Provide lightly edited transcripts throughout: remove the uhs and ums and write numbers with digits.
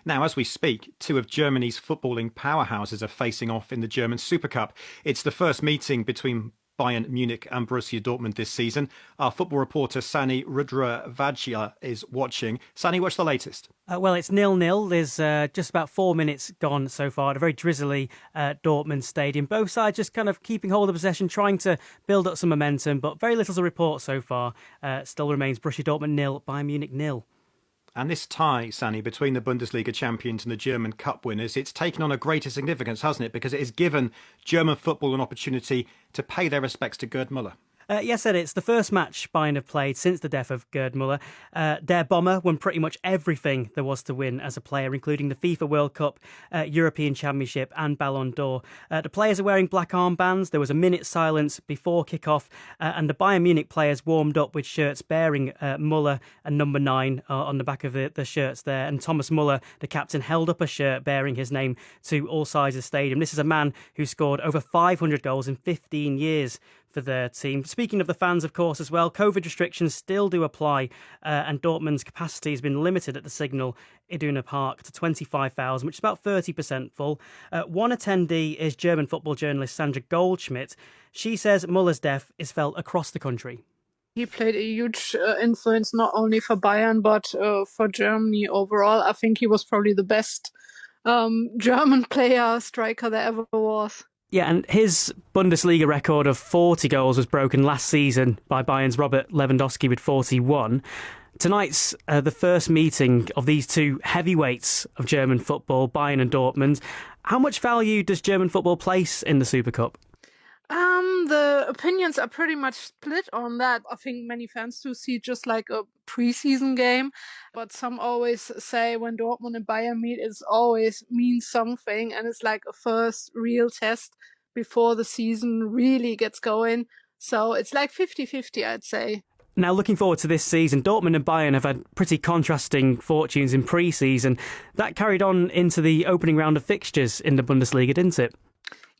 Now, as we speak, two of Germany's footballing powerhouses are facing off in the German Super Cup. It's the first meeting between Bayern Munich and Borussia Dortmund this season. Our football reporter Sanny Rudravajhala is watching. Sanny, what's the latest? Well, it's 0-0. There's just about 4 minutes gone so far at a very drizzly Dortmund stadium. Both sides just kind of keeping hold of possession, trying to build up some momentum, but very little to report so far. Still remains Borussia Dortmund 0, Bayern Munich 0. And this tie, Sanny, between the Bundesliga champions and the German Cup winners, it's taken on a greater significance, hasn't it? Because it has given German football an opportunity to pay their respects to Gerd Müller. Yes, Ed, it's the first match Bayern have played since the death of Gerd Müller. Der Bomber won pretty much everything there was to win as a player, including the FIFA World Cup, European Championship and Ballon d'Or. The players are wearing black armbands. There was a minute's silence before kick-off, and the Bayern Munich players warmed up with shirts bearing Müller and number 9 on the back of the shirts there. And Thomas Müller, the captain, held up a shirt bearing his name to all sides of the stadium. This is a man who scored over 500 goals in 15 years for their team. Speaking of the fans, of course, as well, COVID restrictions still do apply, and Dortmund's capacity has been limited at the Signal Iduna Park to 25,000, which is about 30% full. One attendee is German football journalist Sandra Goldschmidt. She says Muller's death is felt across the country. He played a huge influence not only for Bayern but for Germany overall. I think he was probably the best German player, striker there ever was. Yeah, and his Bundesliga record of 40 goals was broken last season by Bayern's Robert Lewandowski with 41. Tonight's the first meeting of these two heavyweights of German football, Bayern and Dortmund. How much value does German football place in the Super Cup? The opinions are pretty much split on that. I think many fans do see it just like a preseason game, but some always say when Dortmund and Bayern meet, it always means something, and it's like a first real test before the season really gets going. So it's like 50-50, I'd say. Now, looking forward to this season, Dortmund and Bayern have had pretty contrasting fortunes in pre-season. That carried on into the opening round of fixtures in the Bundesliga, didn't it?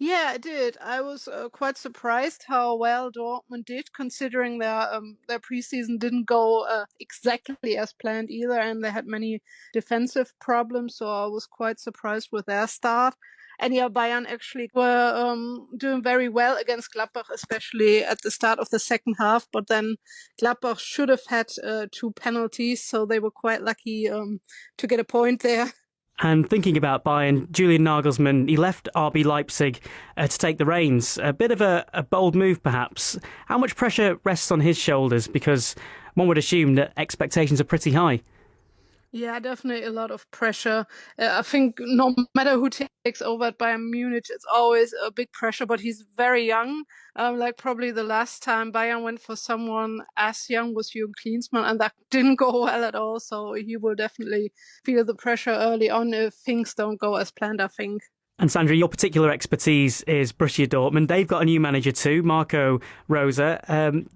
Yeah, it did. I was quite surprised how well Dortmund did, considering their preseason didn't go exactly as planned either, and they had many defensive problems. So I was quite surprised with their start. And yeah, Bayern actually were doing very well against Gladbach, especially at the start of the second half. But then Gladbach should have had 2 penalties, so they were quite lucky to get a point there. And thinking about Bayern, Julian Nagelsmann, he left RB Leipzig to take the reins. A bit of a bold move, perhaps. How much pressure rests on his shoulders? Because one would assume that expectations are pretty high. Yeah, definitely a lot of pressure. I think no matter who takes over at Bayern Munich, it's always a big pressure, but he's very young. Like probably the last time Bayern went for someone as young was Jürgen Klinsmann, and that didn't go well at all. So he will definitely feel the pressure early on if things don't go as planned, I think. And Sandra, your particular expertise is Borussia Dortmund. They've got a new manager too, Marco Rose.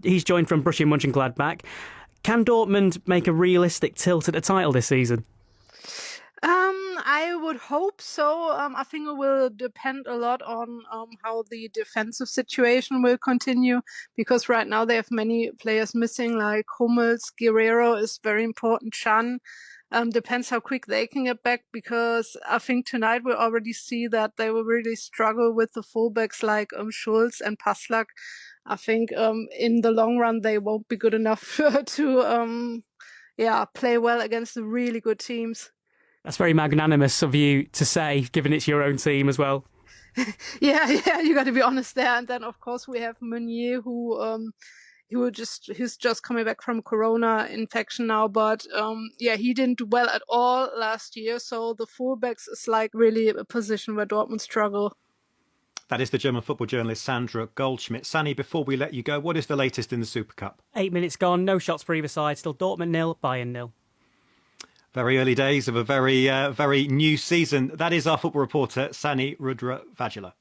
He's joined from Borussia Mönchengladbach. Can Dortmund make a realistic tilt at the title this season? I would hope so. I think it will depend a lot on how the defensive situation will continue, because right now they have many players missing, like Hummels, Guerrero is very important, Chan. Depends how quick they can get back, because I think tonight we'll already see that they will really struggle with the fullbacks like Schulz and Paslak. I think in the long run they won't be good enough to play well against the really good teams. That's very magnanimous of you to say, given it's your own team as well. Yeah, you got to be honest there. And then of course we have Meunier, who's just coming back from corona infection now, but he didn't do well at all last year. So the fullbacks is like really a position where Dortmund struggle. That is the German football journalist Sandra Goldschmidt. Sanny, before we let you go, what is the latest in the Super Cup? 8 minutes gone, no shots for either side. Still Dortmund 0, Bayern 0. Very early days of a very new season. That is our football reporter, Sanny Rudravajhala.